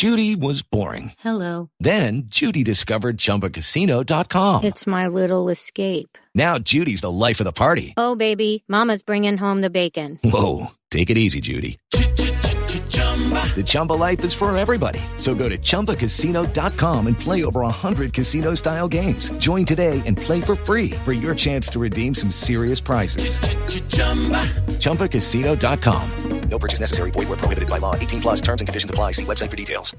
Judy was boring. Hello. Then Judy discovered ChumbaCasino.com. It's my little escape. Now Judy's the life of the party. Oh, baby, mama's bringing home the bacon. Whoa, take it easy, Judy. The Chumba life is for everybody. So go to ChumbaCasino.com and play over 100 casino-style games. Join today and play for free for your chance to redeem some serious prizes. ChumbaCasino.com. No purchase necessary. Void where prohibited by law. 18 plus terms and conditions apply. See website for details.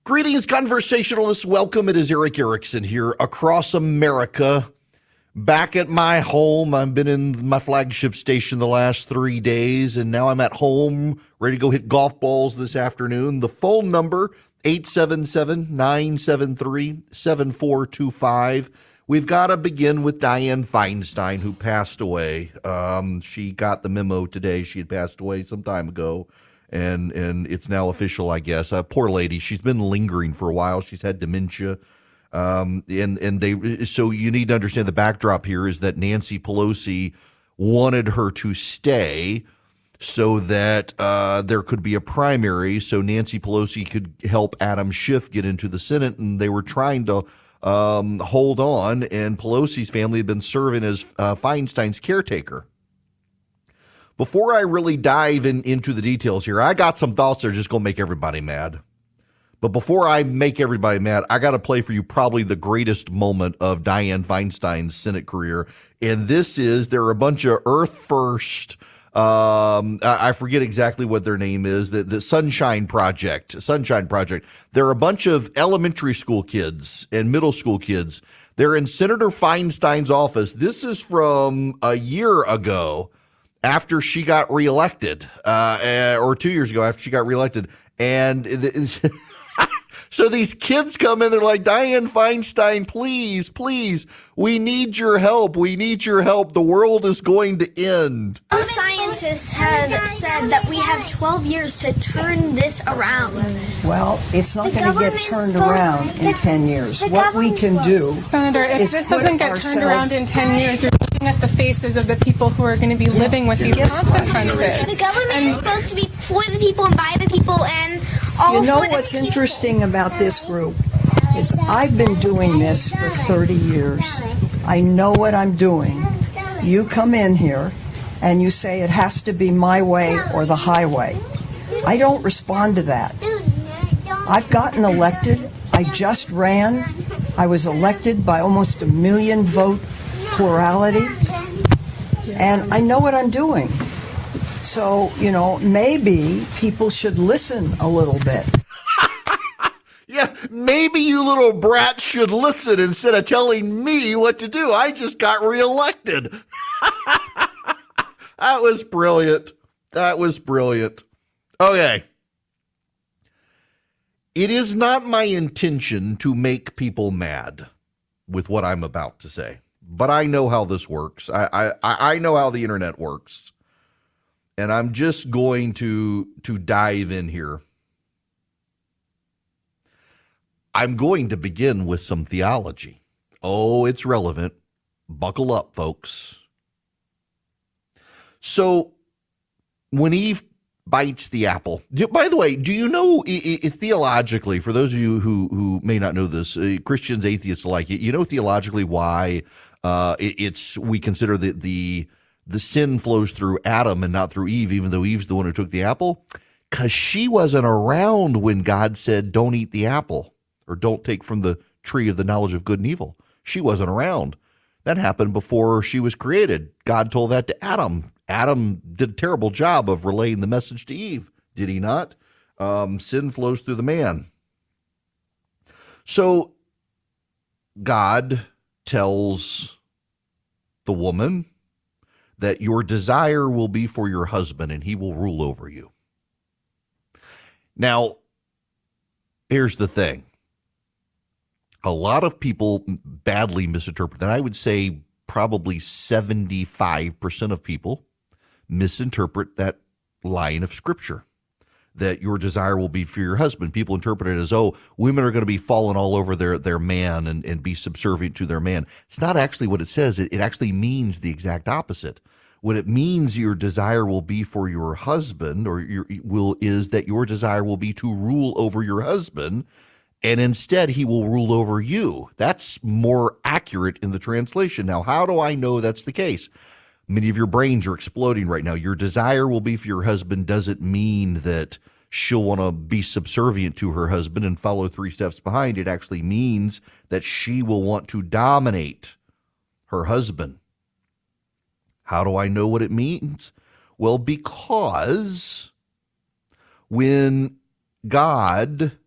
Greetings, conversationalists. Welcome. It is Eric Erickson here across America. Back at my home. I've been in my flagship station the last 3 days, and now I'm at home, ready to go hit golf balls this afternoon. The phone number, 877-973-7425. We've got to begin with Dianne Feinstein, who passed away. She got the memo today. She had passed away some time ago, and it's now official, I guess. Poor lady. She's been lingering for a while. She's had dementia. So you need to understand the backdrop here is that Nancy Pelosi wanted her to stay so that there could be a primary, so Nancy Pelosi could help Adam Schiff get into the Senate, and they were trying to hold on, and Pelosi's family had been serving as Feinstein's caretaker. Before I really dive into the details here, I got some thoughts that are just going to make everybody mad. But before I make everybody mad, I got to play for you probably the greatest moment of Dianne Feinstein's Senate career. And this is, there are a bunch of Earth First, I forget exactly what their name is, the Sunshine Project. There are a bunch of elementary school kids and middle school kids. They're in Senator Feinstein's office. This is from a year ago after she got reelected, or 2 years ago after she got reelected. And so these kids come in, they're like, Dianne Feinstein, please, we need your help. The world is going to end. Some scientists have said that we have 12 years to turn this around. Well, it's not going to get turned around in 10 years. What we can do, Senator, if this doesn't get turned around in 10 years, you're looking at the faces of the people who are going to be living with these consequences. The government is supposed to be for the people and by the people and all. You know what's interesting about this group is I've been doing this for 30 years. I know what I'm doing. You come in here and you say it has to be my way or the highway. I don't respond to that. I've gotten elected. I just ran. I was elected by almost 1 million vote plurality. And I know what I'm doing. So, maybe people should listen a little bit. Yeah, maybe you little brats should listen instead of telling me what to do. I just got reelected. That was brilliant. Okay. It is not my intention to make people mad with what I'm about to say, but I know how this works. I know how the internet works, and I'm just going to dive in here. I'm going to begin with some theology. Oh, it's relevant. Buckle up, folks. So, when Eve bites the apple, by the way, do you know theologically, for those of you who may not know this, Christians, atheists alike, theologically why we consider the sin flows through Adam and not through Eve, even though Eve's the one who took the apple? Because she wasn't around when God said, don't eat the apple. Or don't take from the tree of the knowledge of good and evil. She wasn't around. That happened before she was created. God told that to Adam. Adam did a terrible job of relaying the message to Eve, did he not? Sin flows through the man. So God tells the woman that your desire will be for your husband and he will rule over you. Now, here's the thing. A lot of people badly misinterpret that. I would say probably 75% of people misinterpret that line of scripture, that your desire will be for your husband. People interpret it as, women are going to be falling all over their man and be subservient to their man. It's not actually what it says. It actually means the exact opposite. What it means your desire will be for your husband, or is that your desire will be to rule over your husband, and instead he will rule over you. That's more accurate in the translation. Now, how do I know that's the case? Many of your brains are exploding right now. Your desire will be for your husband doesn't mean that she'll want to be subservient to her husband and follow 3 steps behind. It actually means that she will want to dominate her husband. How do I know what it means? Well, because when God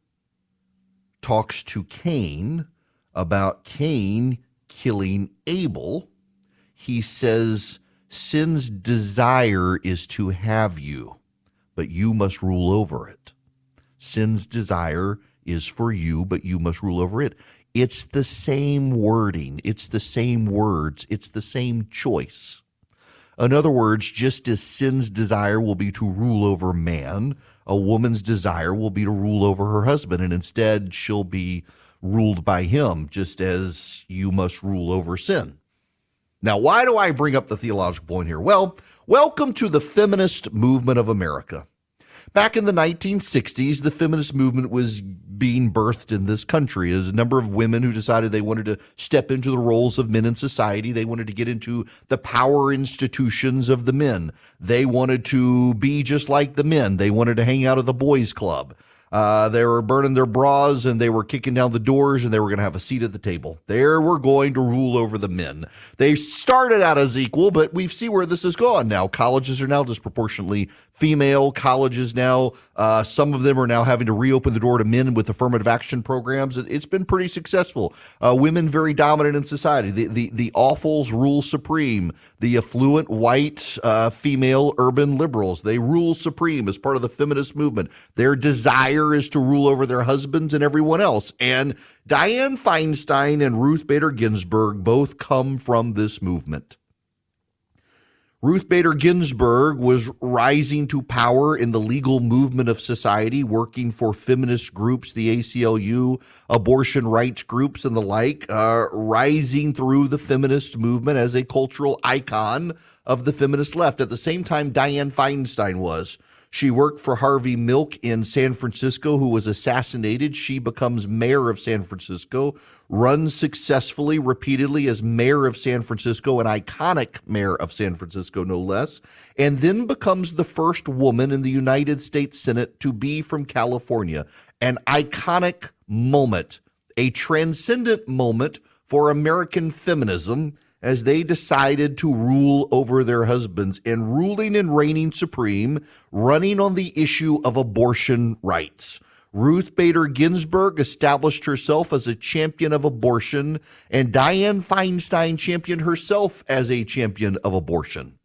talks to Cain about Cain killing Abel, he says, sin's desire is to have you, but you must rule over it. Sin's desire is for you, but you must rule over it. It's the same wording. It's the same words. It's the same choice. In other words, just as sin's desire will be to rule over man, a woman's desire will be to rule over her husband, and instead she'll be ruled by him, just as you must rule over sin. Now, why do I bring up the theological point here? Well, welcome to the feminist movement of America. Back in the 1960s, the feminist movement was being birthed in this country as a number of women who decided they wanted to step into the roles of men in society. They wanted to get into the power institutions of the men. They wanted to be just like the men. They wanted to hang out at the boys' club. They were burning their bras and they were kicking down the doors and they were going to have a seat at the table. They were going to rule over the men. They started out as equal, but we see where this has gone now. Colleges are now disproportionately female. Colleges now, some of them are now having to reopen the door to men with affirmative action programs. It's been pretty successful. Women very dominant in society. The awfuls rule supreme. The affluent white female urban liberals, they rule supreme as part of the feminist movement. Their desire is to rule over their husbands and everyone else. And Dianne Feinstein and Ruth Bader Ginsburg both come from this movement. Ruth Bader Ginsburg was rising to power in the legal movement of society, working for feminist groups, the ACLU, abortion rights groups, and the like, rising through the feminist movement as a cultural icon of the feminist left. At the same time, Dianne Feinstein was. She worked for Harvey Milk in San Francisco, who was assassinated. She becomes mayor of San Francisco, runs successfully, repeatedly as mayor of San Francisco, an iconic mayor of San Francisco, no less, and then becomes the first woman in the United States Senate to be from California. An iconic moment, a transcendent moment for American feminism, as they decided to rule over their husbands and ruling and reigning supreme, running on the issue of abortion rights. Ruth Bader Ginsburg established herself as a champion of abortion, and Dianne Feinstein championed herself as a champion of abortion.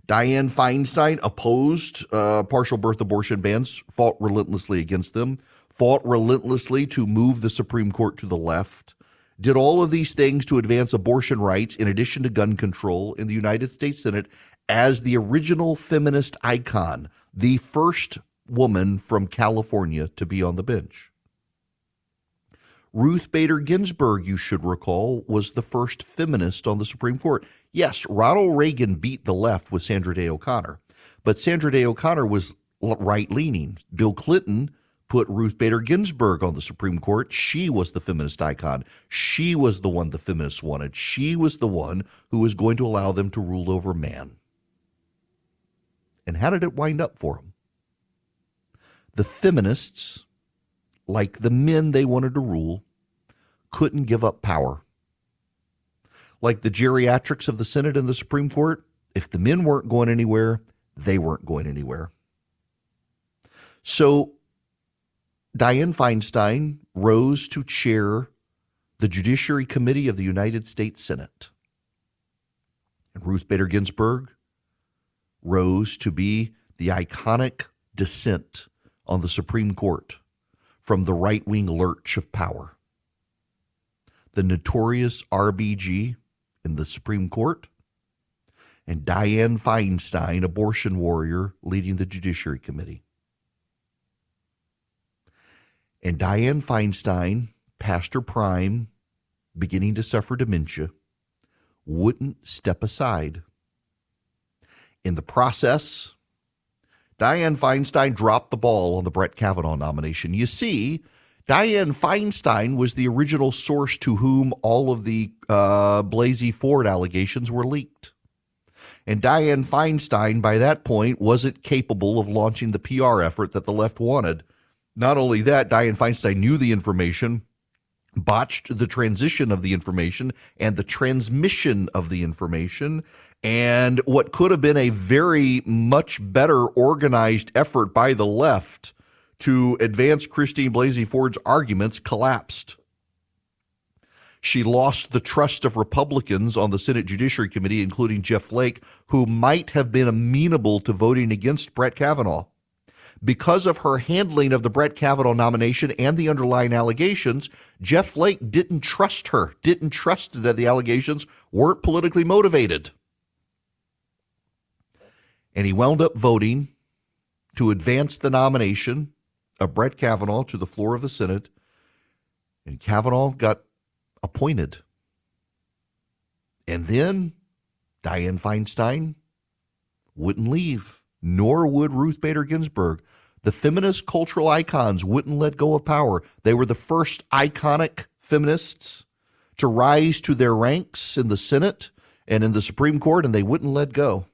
Dianne Feinstein opposed partial birth abortion bans, fought relentlessly against them, fought relentlessly to move the Supreme Court to the left, did all of these things to advance abortion rights in addition to gun control in the United States Senate as the original feminist icon, the first woman from California to be on the bench. Ruth Bader Ginsburg, you should recall, was the first feminist on the Supreme Court. Yes, Ronald Reagan beat the left with Sandra Day O'Connor, but Sandra Day O'Connor was right-leaning. Bill Clinton put Ruth Bader Ginsburg on the Supreme Court. She was the feminist icon. She was the one the feminists wanted. She was the one who was going to allow them to rule over man. And how did it wind up for them? The feminists, like the men they wanted to rule, couldn't give up power. Like the geriatrics of the Senate and the Supreme Court, if the men weren't going anywhere, they weren't going anywhere. So Dianne Feinstein rose to chair the Judiciary Committee of the United States Senate. And Ruth Bader Ginsburg rose to be the iconic dissent on the Supreme Court from the right-wing lurch of power. The notorious RBG in the Supreme Court, and Dianne Feinstein, abortion warrior, leading the Judiciary Committee. And Dianne Feinstein, past her prime, beginning to suffer dementia, wouldn't step aside. In the process, Dianne Feinstein dropped the ball on the Brett Kavanaugh nomination. You see, Dianne Feinstein was the original source to whom all of the Blasey Ford allegations were leaked. And Dianne Feinstein, by that point, wasn't capable of launching the PR effort that the left wanted. Not only that, Dianne Feinstein knew the information, botched the transition of the information and the transmission of the information, and what could have been a very much better organized effort by the left to advance Christine Blasey Ford's arguments collapsed. She lost the trust of Republicans on the Senate Judiciary Committee, including Jeff Flake, who might have been amenable to voting against Brett Kavanaugh. Because of her handling of the Brett Kavanaugh nomination and the underlying allegations, Jeff Flake didn't trust her, didn't trust that the allegations weren't politically motivated. And he wound up voting to advance the nomination of Brett Kavanaugh to the floor of the Senate, and Kavanaugh got appointed. And then Dianne Feinstein wouldn't leave, nor would Ruth Bader Ginsburg. The feminist cultural icons wouldn't let go of power. They were the first iconic feminists to rise to their ranks in the Senate and in the Supreme Court, and they wouldn't let go.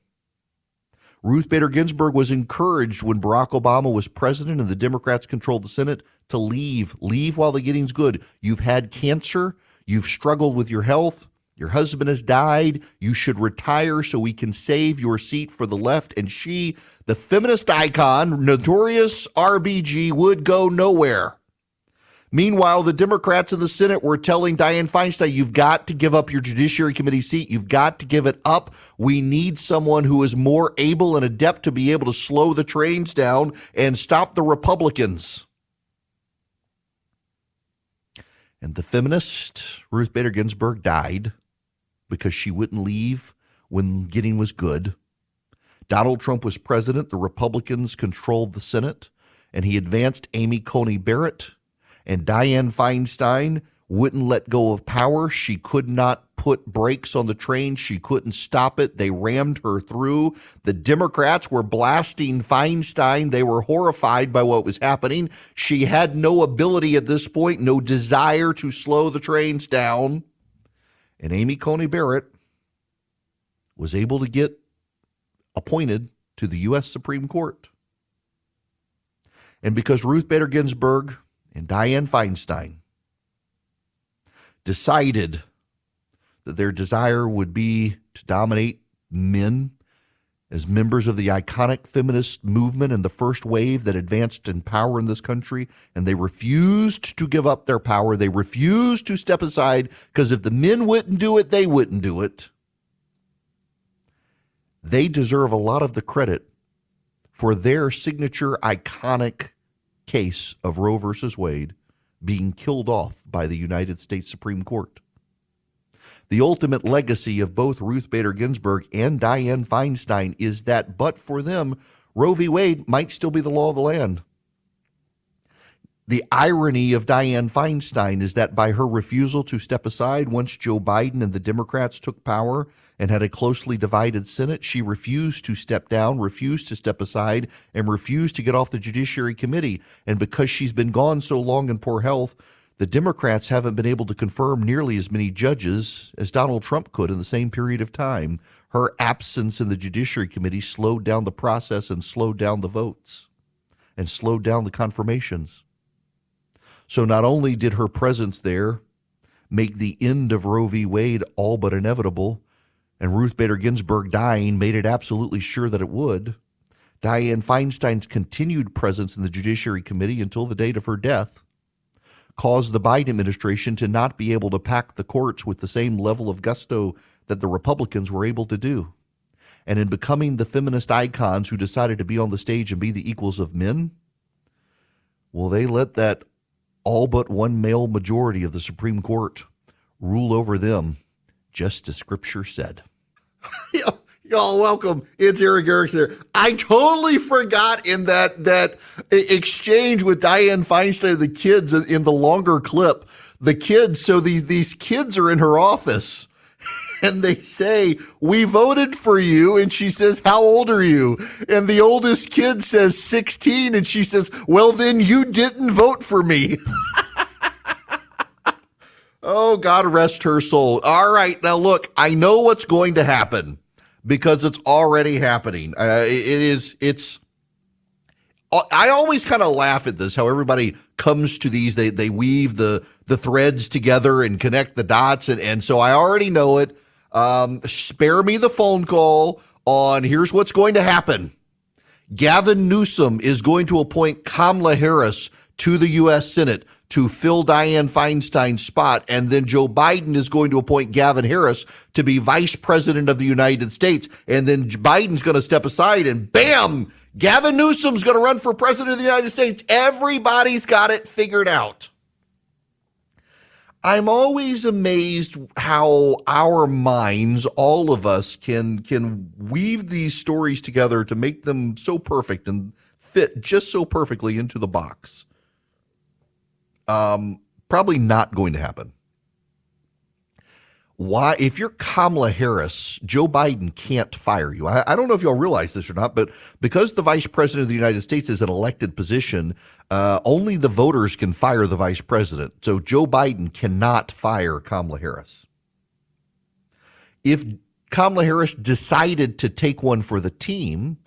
Ruth Bader Ginsburg was encouraged when Barack Obama was president and the Democrats controlled the Senate to leave. Leave while the getting's good. You've had cancer. You've struggled with your health. Your husband has died. You should retire so we can save your seat for the left. And she, the feminist icon, notorious RBG, would go nowhere. Meanwhile, the Democrats in the Senate were telling Dianne Feinstein, you've got to give up your Judiciary Committee seat. You've got to give it up. We need someone who is more able and adept to be able to slow the trains down and stop the Republicans. And the feminist, Ruth Bader Ginsburg, died because she wouldn't leave when getting was good. Donald Trump was president. The Republicans controlled the Senate, and he advanced Amy Coney Barrett. And Dianne Feinstein wouldn't let go of power. She could not put brakes on the train. She couldn't stop it. They rammed her through. The Democrats were blasting Feinstein. They were horrified by what was happening. She had no ability at this point, no desire to slow the trains down. And Amy Coney Barrett was able to get appointed to the U.S. Supreme Court. And because Ruth Bader Ginsburg and Dianne Feinstein decided that their desire would be to dominate men as members of the iconic feminist movement and the first wave that advanced in power in this country, and they refused to give up their power. They refused to step aside because if the men wouldn't do it, they wouldn't do it. They deserve a lot of the credit for their signature iconic case of Roe versus Wade being killed off by the United States Supreme Court. The ultimate legacy of both Ruth Bader Ginsburg and Dianne Feinstein is that, but for them, Roe v. Wade might still be the law of the land. The irony of Dianne Feinstein is that by her refusal to step aside once Joe Biden and the Democrats took power and had a closely divided Senate, she refused to step down, refused to step aside, and refused to get off the Judiciary Committee. And because she's been gone so long in poor health, the Democrats haven't been able to confirm nearly as many judges as Donald Trump could in the same period of time. Her absence in the Judiciary Committee slowed down the process and slowed down the votes and slowed down the confirmations. So not only did her presence there make the end of Roe v. Wade all but inevitable, and Ruth Bader Ginsburg dying made it absolutely sure that it would, Dianne Feinstein's continued presence in the Judiciary Committee until the date of her death caused the Biden administration to not be able to pack the courts with the same level of gusto that the Republicans were able to do. And in becoming the feminist icons who decided to be on the stage and be the equals of men, well, they let that all but one male majority of the Supreme Court rule over them, just as Scripture said. Y'all, welcome. It's Eric Erickson here. I totally forgot in that exchange with Dianne Feinstein and the kids in the longer clip. The kids, so these kids are in her office. and they say, "We voted for you." And she says, "How old are you?" And the oldest kid says 16. And she says, "Well, then you didn't vote for me." Oh, God rest her soul. All right. Now, look, I know what's going to happen because it's already happening. I always kind of laugh at this, how everybody comes to these, they weave the threads together and connect the dots. And so I already know it. Spare me the phone call on here's what's going to happen. Gavin Newsom is going to appoint Kamala Harris to the U.S. Senate to fill Dianne Feinstein's spot. And then Joe Biden is going to appoint Gavin Harris to be vice president of the United States. And then Biden's going to step aside and bam, Gavin Newsom's going to run for president of the United States. Everybody's got it figured out. I'm always amazed how our minds, all of us, can weave these stories together to make them so perfect and fit just so perfectly into the box. Probably not going to happen. Why? If you're Kamala Harris, Joe Biden can't fire you. I don't know if y'all realize this or not, but because the vice president of the United States is an elected position, only the voters can fire the vice president. So Joe Biden cannot fire Kamala Harris. If Kamala Harris decided to take one for the team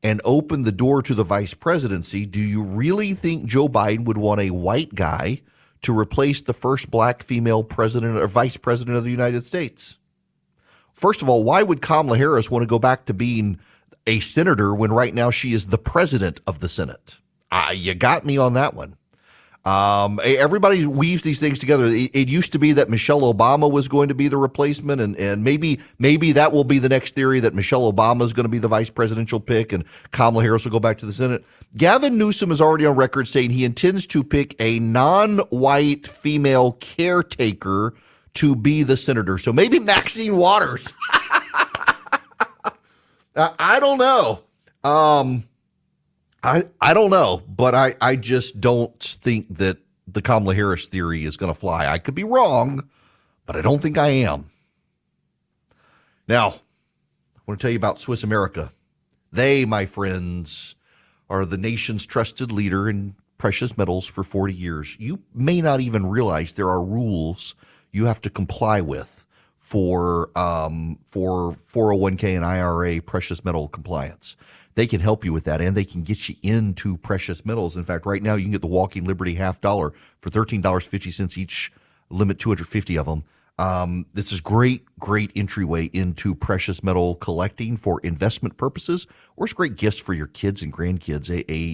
and open the door to the vice presidency, do you really think Joe Biden would want a white guy to replace the first black female president or vice president of the United States? First of all, why would Kamala Harris want to go back to being a senator when right now she is the president of the Senate? You got me on that one. Everybody weaves these things together. It used to be that Michelle Obama was going to be the replacement, and maybe that will be the next theory, that Michelle Obama is going to be the vice presidential pick and Kamala Harris will go back to the Senate. Gavin Newsom is already on record saying he intends to pick a non-white female caretaker to be the senator. So maybe Maxine Waters. I don't know. I don't know, but I just don't think that the Kamala Harris theory is going to fly. I could be wrong, but I don't think I am. Now, I want to tell you about Swiss America. They, my friends, are the nation's trusted leader in precious metals for 40 years. You may not even realize there are rules you have to comply with for 401k and IRA precious metal compliance. They can help you with that, and they can get you into precious metals. In fact, right now you can get the Walking Liberty $50 for $13.50 each, limit 250 of them. This is great entryway into precious metal collecting for investment purposes, or it's great gifts for your kids and grandkids.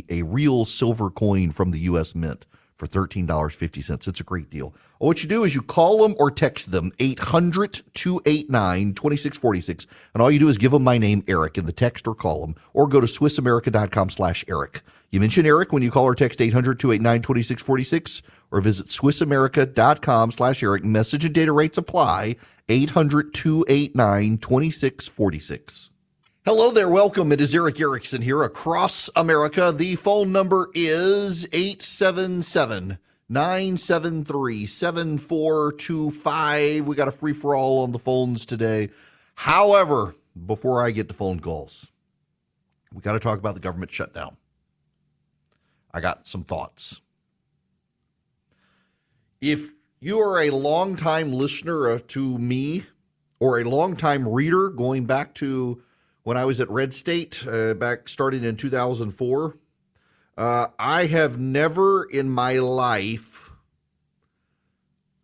A real silver coin from the U.S. Mint for $13.50. It's a great deal. What you do is you call them or text them, 800-289-2646. And all you do is give them my name, Eric, in the text or call them, or go to SwissAmerica.com/Eric. You mention Eric when you call or text 800-289-2646, or visit SwissAmerica.com/Eric. Message and data rates apply, 800-289-2646. Hello there. Welcome. It is Eric Erickson here across America. The phone number is 877-973-7425. We got a free-for-all on the phones today. However, before I get to phone calls, we got to talk about the government shutdown. I got some thoughts. If you are a longtime listener to me or a longtime reader going back to when I was at Red State, back starting in 2004, I have never in my life,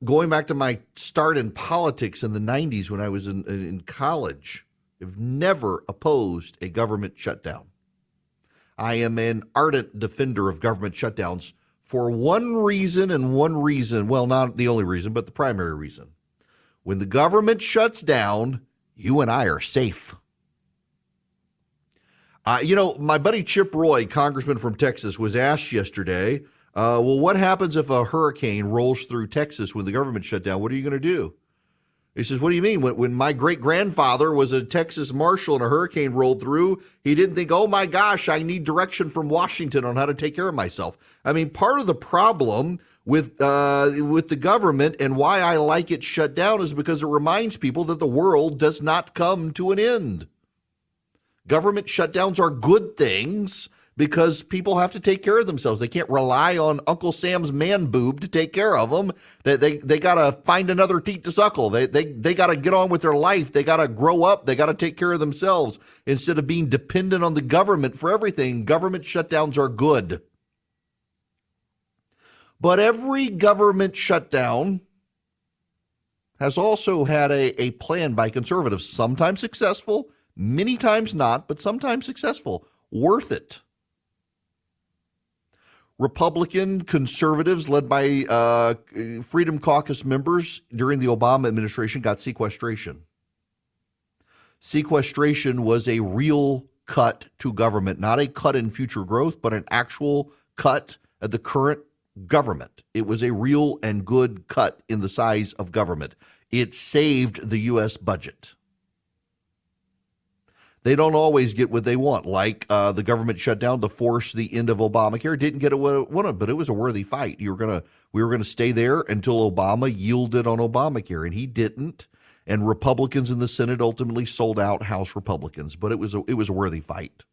going back to my start in politics in the 90s when I was in college, have never opposed a government shutdown. I am an ardent defender of government shutdowns for one reason and one reason, well, not the only reason, but the primary reason. When the government shuts down, you and I are safe. My buddy Chip Roy, congressman from Texas, was asked yesterday, well, what happens if a hurricane rolls through Texas when the government shut down? What are you going to do? He says, what do you mean? When my great-grandfather was a Texas marshal and a hurricane rolled through, he didn't think, oh, my gosh, I need direction from Washington on how to take care of myself. I mean, part of the problem with the government and why I like it shut down is because it reminds people that the world does not come to an end. Government shutdowns are good things because people have to take care of themselves. They can't rely on Uncle Sam's man boob to take care of them. They got to find another teat to suckle. They got to get on with their life. They got to grow up. They got to take care of themselves instead of being dependent on the government for everything. Government shutdowns are good. But every government shutdown has also had a plan by conservatives, sometimes successful, many times not, but sometimes successful. Worth it. Republican conservatives led by Freedom Caucus members during the Obama administration got sequestration. Sequestration was a real cut to government, not a cut in future growth, but an actual cut at the current government. It was a real and good cut in the size of government. It saved the U.S. budget. They don't always get what they want, like the government shutdown to force the end of Obamacare. Didn't get what it wanted, but it was a worthy fight. We were going to stay there until Obama yielded on Obamacare, and he didn't. And Republicans in the Senate ultimately sold out House Republicans, but it was a worthy fight.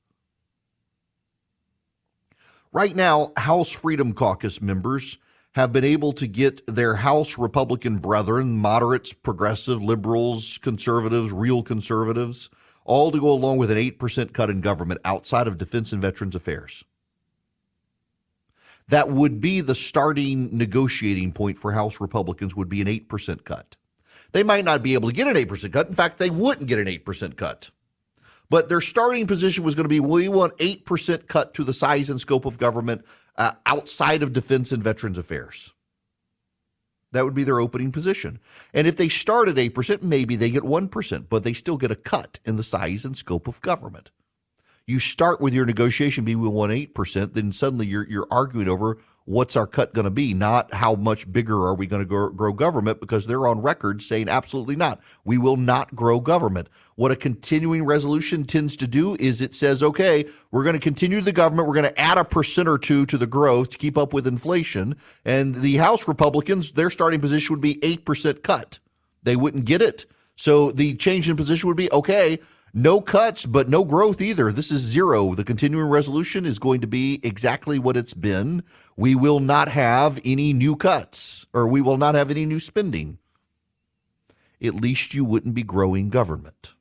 Right now, House Freedom Caucus members have been able to get their House Republican brethren, moderates, progressive, liberals, conservatives, real conservatives, all to go along with an 8% cut in government outside of Defense and Veterans Affairs. That would be the starting negotiating point for House Republicans, would be an 8% cut. They might not be able to get an 8% cut. In fact, they wouldn't get an 8% cut. But their starting position was going to be, we want 8% cut to the size and scope of government outside of Defense and Veterans Affairs. That would be their opening position. And if they start at 8%, maybe they get 1%, but they still get a cut in the size and scope of government. You start with your negotiation being we want 8%, then suddenly you're arguing over what's our cut going to be, not how much bigger are we going to grow government, because they're on record saying absolutely not. We will not grow government. What a continuing resolution tends to do is it says, okay, we're going to continue the government. We're going to add 1% or 2% to the growth to keep up with inflation. And the House Republicans, their starting position would be 8% cut. They wouldn't get it. So the change in position would be, okay, no cuts, but no growth either. This is zero. The continuing resolution is going to be exactly what it's been. We will not have any new cuts, or we will not have any new spending. At least you wouldn't be growing government.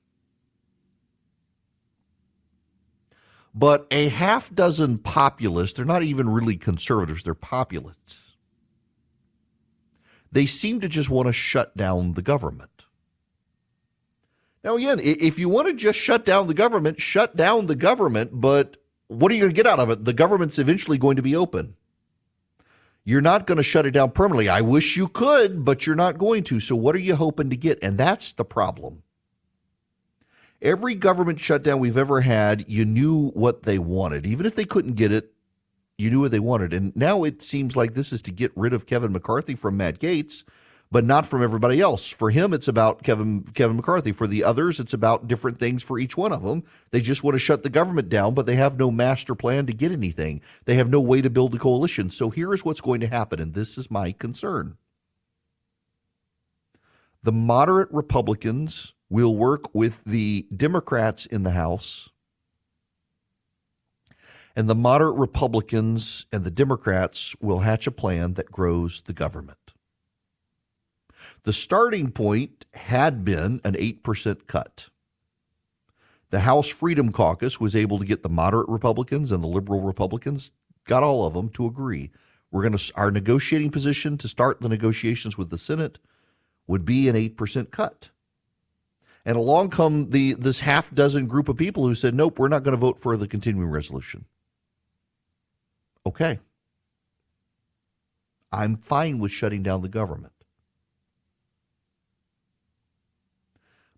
But a half dozen populists, they're not even really conservatives, they're populists. They seem to just want to shut down the government. Now, again, if you want to just shut down the government, but what are you going to get out of it? The government's eventually going to be open. You're not going to shut it down permanently. I wish you could, but you're not going to. So what are you hoping to get? And that's the problem. Every government shutdown we've ever had, you knew what they wanted. Even if they couldn't get it, you knew what they wanted. And now it seems like this is to get rid of Kevin McCarthy from Matt Gaetz, but not from everybody else. For him, it's about Kevin McCarthy. For the others, it's about different things for each one of them. They just want to shut the government down, but they have no master plan to get anything. They have no way to build a coalition. So here is what's going to happen, and this is my concern. The moderate Republicans will work with the Democrats in the House, and the moderate Republicans and the Democrats will hatch a plan that grows the government. The starting point had been an 8% cut. The House Freedom Caucus was able to get the moderate Republicans and the liberal Republicans, got all of them to agree. Our negotiating position to start the negotiations with the Senate would be an 8% cut. And along come this half dozen group of people who said, nope, we're not going to vote for the continuing resolution. Okay. I'm fine with shutting down the government.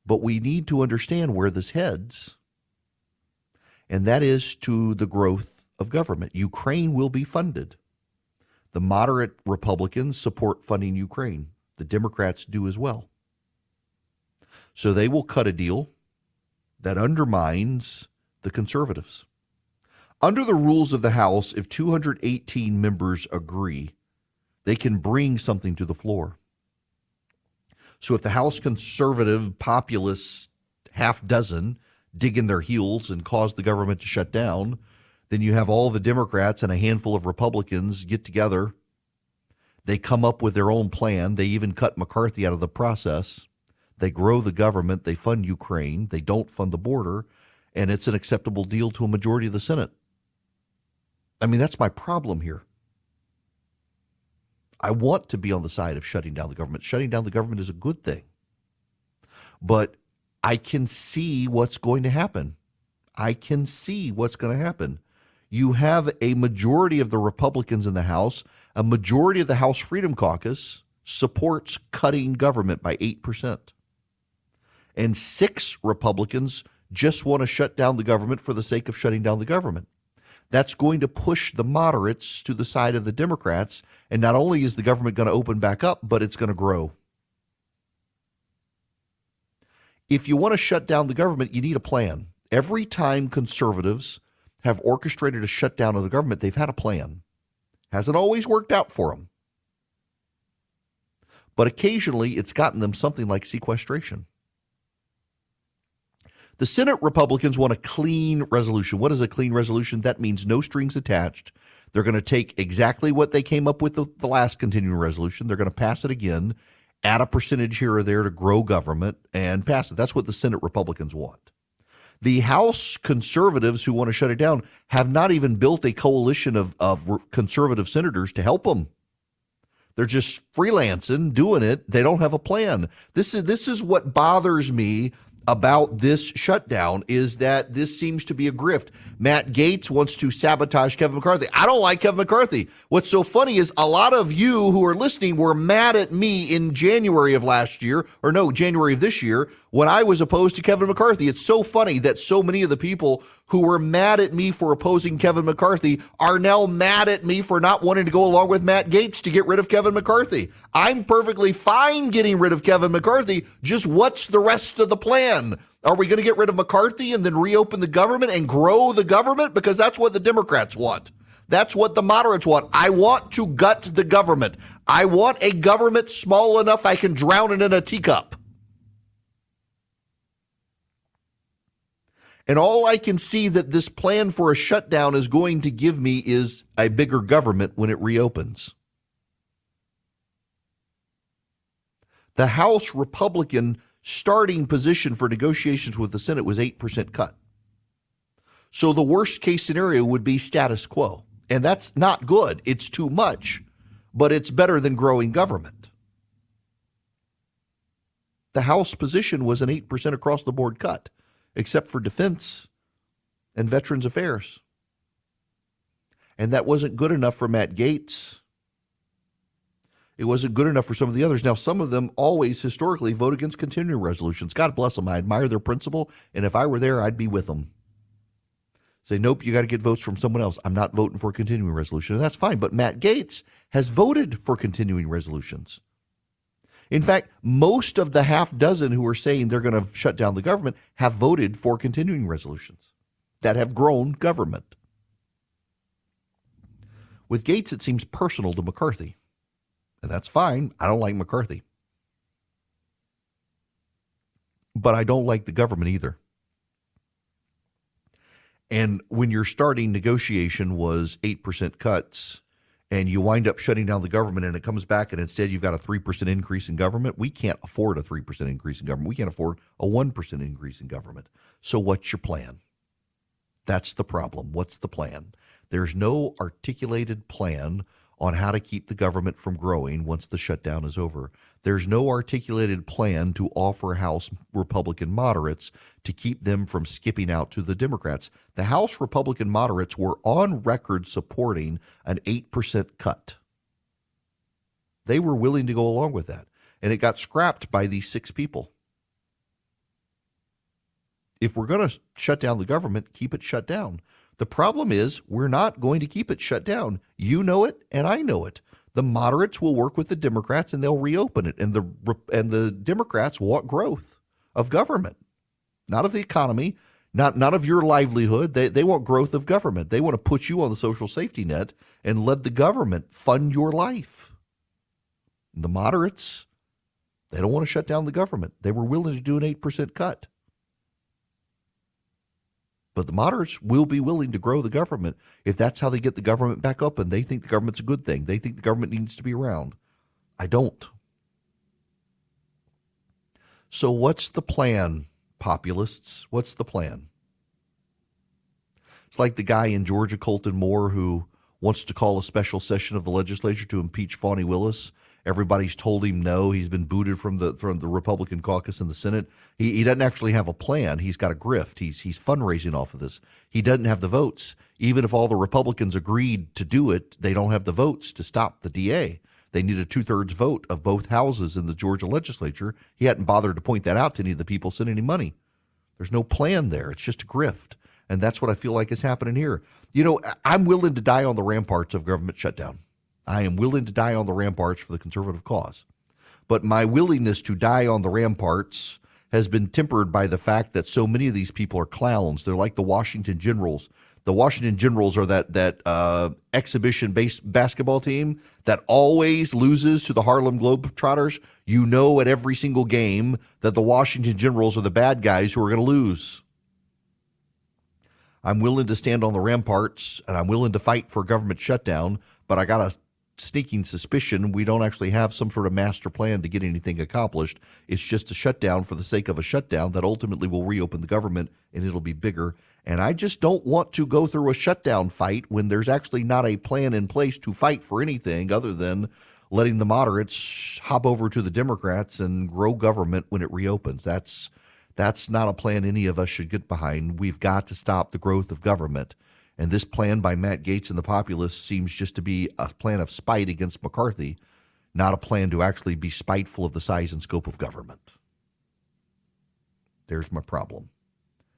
But we need to understand where this heads, and that is to the growth of government. Ukraine will be funded. The moderate Republicans support funding Ukraine. The Democrats do as well. So they will cut a deal that undermines the conservatives. Under the rules of the House, if 218 members agree, they can bring something to the floor. So if the House conservative populace half dozen dig in their heels and cause the government to shut down, then you have all the Democrats and a handful of Republicans get together. They come up with their own plan. They even cut McCarthy out of the process. They grow the government. They fund Ukraine. They don't fund the border. And it's an acceptable deal to a majority of the Senate. I mean, that's my problem here. I want to be on the side of shutting down the government. Shutting down the government is a good thing. But I can see what's going to happen. I can see what's going to happen. You have a majority of the Republicans in the House, a majority of the House Freedom Caucus supports cutting government by 8%. And 6 Republicans just want to shut down the government for the sake of shutting down the government. That's going to push the moderates to the side of the Democrats. And not only is the government going to open back up, but it's going to grow. If you want to shut down the government, you need a plan. Every time conservatives have orchestrated a shutdown of the government, they've had a plan. Hasn't always worked out for them. But occasionally it's gotten them something like sequestration. The Senate Republicans want a clean resolution. What is a clean resolution? That means no strings attached. They're going to take exactly what they came up with the last continuing resolution. They're going to pass it again, add a percentage here or there to grow government, and pass it. That's what the Senate Republicans want. The House conservatives who want to shut it down have not even built a coalition of conservative senators to help them. They're just freelancing, doing it. They don't have a plan. This is what bothers me about this shutdown, is that this seems to be a grift. Matt Gaetz wants to sabotage Kevin McCarthy. I don't like Kevin McCarthy. What's so funny is a lot of you who are listening were mad at me in January of last year, or no, January of this year, when I was opposed to Kevin McCarthy. It's so funny that so many of the people who were mad at me for opposing Kevin McCarthy are now mad at me for not wanting to go along with Matt Gaetz to get rid of Kevin McCarthy. I'm perfectly fine getting rid of Kevin McCarthy. Just what's the rest of the plan? Are we going to get rid of McCarthy and then reopen the government and grow the government? Because that's what the Democrats want. That's what the moderates want. I want to gut the government. I want a government small enough I can drown it in a teacup. And all I can see that this plan for a shutdown is going to give me is a bigger government when it reopens. The House Republican starting position for negotiations with the Senate was 8% cut. So the worst case scenario would be status quo. And that's not good. It's too much, but it's better than growing government. The House position was an 8% across the board cut, except for defense and Veterans Affairs. And that wasn't good enough for Matt Gaetz. It wasn't good enough for some of the others. Now, some of them always historically vote against continuing resolutions. God bless them. I admire their principle. And if I were there, I'd be with them. Say, nope, you got to get votes from someone else. I'm not voting for a continuing resolution. And that's fine. But Matt Gaetz has voted for continuing resolutions. In fact, most of the half dozen who are saying they're going to shut down the government have voted for continuing resolutions that have grown government. With Gaetz, it seems personal to McCarthy. And that's fine. I don't like McCarthy. But I don't like the government either. And when your starting negotiation was 8% cuts and you wind up shutting down the government and it comes back and instead you've got a 3% increase in government, we can't afford a 3% increase in government. We can't afford a 1% increase in government. So what's your plan? That's the problem. What's the plan? There's no articulated plan on how to keep the government from growing once the shutdown is over. There's no articulated plan to offer House Republican moderates to keep them from skipping out to the Democrats. The House Republican moderates were on record supporting an 8% cut. They were willing to go along with that, and it got scrapped by these 6 people. If we're going to shut down the government, keep it shut down. The problem is we're not going to keep it shut down. You know it, and I know it. The moderates will work with the Democrats, and they'll reopen it. And the Democrats want growth. of government, not of the economy, not of your livelihood. They want growth of government. They want to put you on the social safety net and let the government fund your life. The moderates, they don't want to shut down the government. They were willing to do an 8% cut. But the moderates will be willing to grow the government if that's how they get the government back up, and they think the government's a good thing. They think the government needs to be around. I don't. So what's the plan, populists? What's the plan? It's like the guy in Georgia, Colton Moore, who wants to call a special session of the legislature to impeach Fani Willis. Everybody's told him no. He's been booted from the Republican caucus in the Senate. He doesn't actually have a plan. He's got a grift. He's fundraising off of this. He doesn't have the votes. Even if all the Republicans agreed to do it, they don't have the votes to stop the DA. They need a 2/3 vote of both houses in the Georgia legislature. He hadn't bothered to point that out to any of the people sending him money. There's no plan there. It's just a grift. And that's what I feel like is happening here. You know, I'm willing to die on the ramparts of government shutdown. I am willing to die on the ramparts for the conservative cause. But my willingness to die on the ramparts has been tempered by the fact that so many of these people are clowns. They're like the Washington Generals. The Washington Generals are that exhibition-based basketball team that always loses to the Harlem Globetrotters. You know at every single game that the Washington Generals are the bad guys who are going to lose. I'm willing to stand on the ramparts, and I'm willing to fight for a government shutdown, but I got a sneaking suspicion we don't actually have some sort of master plan to get anything accomplished. It's just a shutdown for the sake of a shutdown that ultimately will reopen the government, and it'll be bigger. And I just don't want to go through a shutdown fight when there's actually not a plan in place to fight for anything other than letting the moderates hop over to the Democrats and grow government when it reopens. That's not a plan any of us should get behind. We've got to stop the growth of government. And this plan by Matt Gaetz and the populists seems just to be a plan of spite against McCarthy, not a plan to actually be spiteful of the size and scope of government. There's my problem.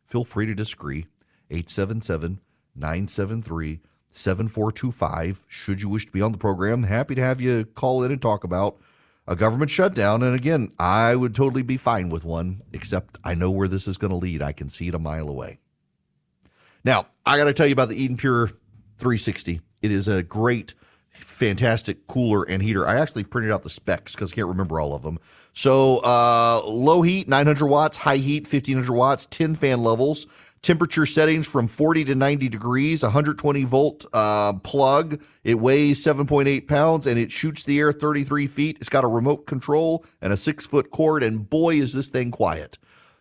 Feel free to disagree. 877-973-7425. Should you wish to be on the program, happy to have you call in and talk about a government shutdown. And again, I would totally be fine with one, except I know where this is going to lead. I can see it a mile away. Now, I got to tell you about the Eden Pure 360. It is a great, fantastic cooler and heater. I actually printed out the specs because I can't remember all of them. So low heat, 900 watts, high heat, 1,500 watts, 10 fan levels, temperature settings from 40 to 90 degrees, 120-volt plug. It weighs 7.8 pounds, and it shoots the air 33 feet. It's got a remote control and a 6-foot cord, and boy, is this thing quiet.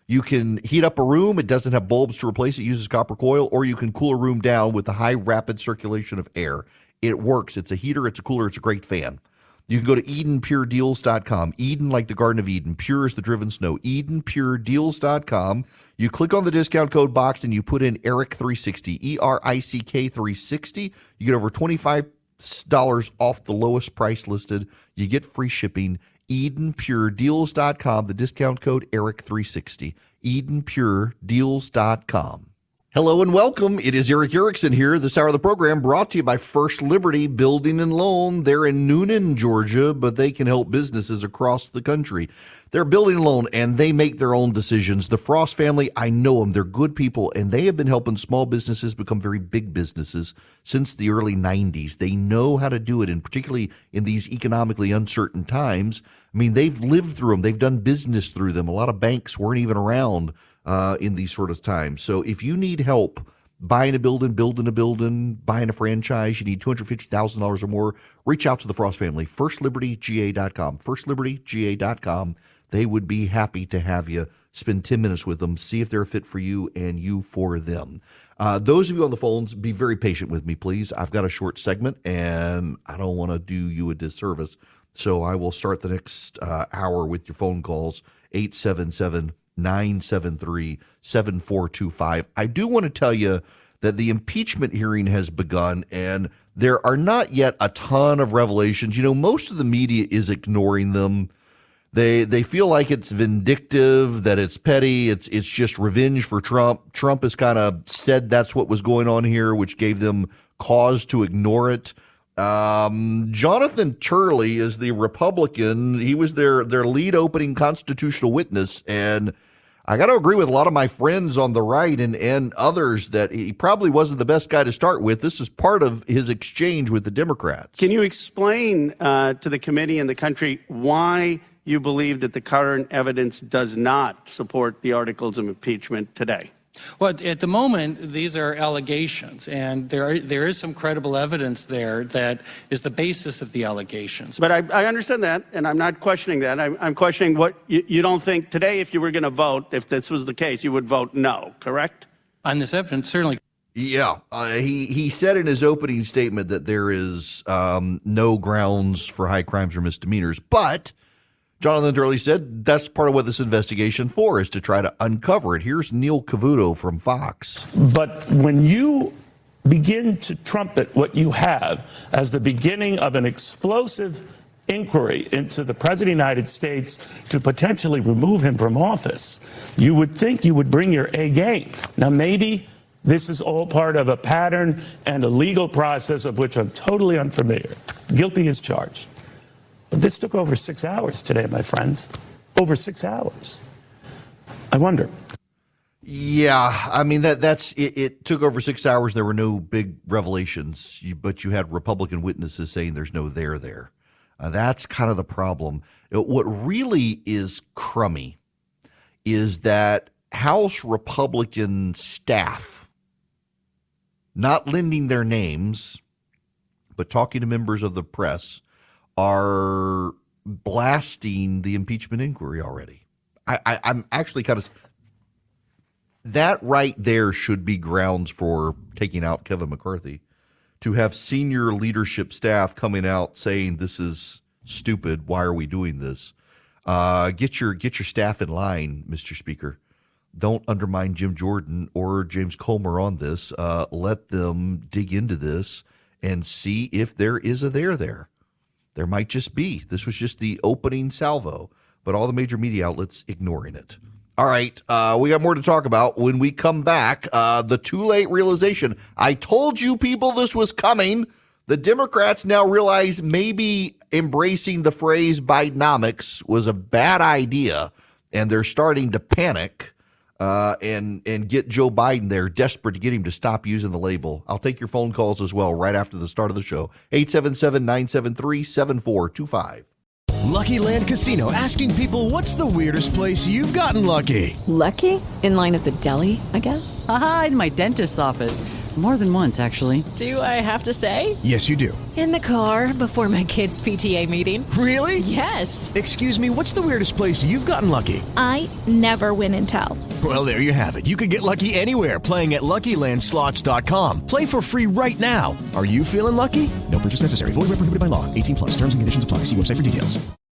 You can heat up a room. It doesn't have bulbs to replace it. It uses copper coil, or you can cool a room down with the high rapid circulation of air. It works. It's a heater. It's a cooler. It's a great fan. You can go to EdenPureDeals.com. Eden like the Garden of Eden. Pure as the driven snow. EdenPureDeals.com. You click on the discount code box and you put in ERIC360, ERICK 360. You get over $25 off the lowest price listed. You get free shipping. EdenPureDeals.com, the discount code ERIC360, EdenPureDeals.com. Hello and welcome. It is Eric Erickson here. This hour of the program brought to you by First Liberty Building and Loan. They're in Noonan, Georgia, but they can help businesses across the country. They're building a loan, and they make their own decisions. The Frost family, I know them. They're good people, and they have been helping small businesses become very big businesses since the early 90s. They know how to do it, and particularly in these economically uncertain times. I mean, they've lived through them. They've done business through them. A lot of banks weren't even around in these sort of times. So if you need help buying a building, building a building, buying a franchise, you need $250,000 or more, reach out to the Frost family, FirstLibertyGA.com, FirstLibertyGA.com. They would be happy to have you spend 10 minutes with them, see if they're a fit for you and you for them. Those of you on the phones, be very patient with me, please. I've got a short segment, and I don't want to do you a disservice. So I will start the next hour with your phone calls, 877-973-7425. I do want to tell you that the impeachment hearing has begun, and there are not yet a ton of revelations. You know, most of the media is ignoring them. They feel like it's vindictive, that it's petty, it's just revenge for Trump. Trump has kind of said that's what was going on here, which gave them cause to ignore it. Jonathan Turley is the Republican. He was their lead opening constitutional witness, and I got to agree with a lot of my friends on the right and others that he probably wasn't the best guy to start with. This is part of his exchange with the Democrats. Can you explain to the committee and the country why you believe that the current evidence does not support the articles of impeachment today? Well, at the moment, these are allegations, and there is some credible evidence there that is the basis of the allegations. But I understand that, and I'm not questioning that. I'm questioning what you don't think today, if you were going to vote, if this was the case, you would vote no, correct? On this evidence, certainly. Yeah, he said in his opening statement that there is no grounds for high crimes or misdemeanors, but Jonathan Turley said that's part of what this investigation for is to try to uncover it. Here's Neil Cavuto from Fox. But when you begin to trumpet what you have as the beginning of an explosive inquiry into the President of the United States to potentially remove him from office, you would think you would bring your A game. Now, maybe this is all part of a pattern and a legal process of which I'm totally unfamiliar. Guilty as charged. But this took over 6 hours today, my friends. Over 6 hours. I wonder. Yeah, I mean, that's it. It took over 6 hours. There were no big revelations, but you had Republican witnesses saying there's no there. That's kind of the problem. What really is crummy is that House Republican staff, not lending their names, but talking to members of the press, are blasting the impeachment inquiry already. I'm actually kind of – that right there should be grounds for taking out Kevin McCarthy, to have senior leadership staff coming out saying this is stupid, why are we doing this? Get your staff in line, Mr. Speaker. Don't undermine Jim Jordan or James Comer on this. Let them dig into this and see if there is a there. There might just be. This was just the opening salvo, but all the major media outlets ignoring it. All right, we got more to talk about when we come back. The too late realization. I told you people this was coming. The Democrats now realize maybe embracing the phrase Bidenomics was a bad idea, and they're starting to panic and get Joe Biden there, desperate to get him to stop using the label. I'll take your phone calls as well right after the start of the show. 877-973-7425. Lucky Land Casino, asking people, what's the weirdest place you've gotten lucky? Lucky? In line at the deli, I guess? Aha, in my dentist's office. More than once, actually. Do I have to say? Yes, you do. In the car before my kids' PTA meeting. Really? Yes. Excuse me, what's the weirdest place you've gotten lucky? I never win and tell. Well, there you have it. You can get lucky anywhere, playing at LuckyLandSlots.com. Play for free right now. Are you feeling lucky? No purchase necessary. Void where prohibited by law. 18+. Terms and conditions apply. See website for details.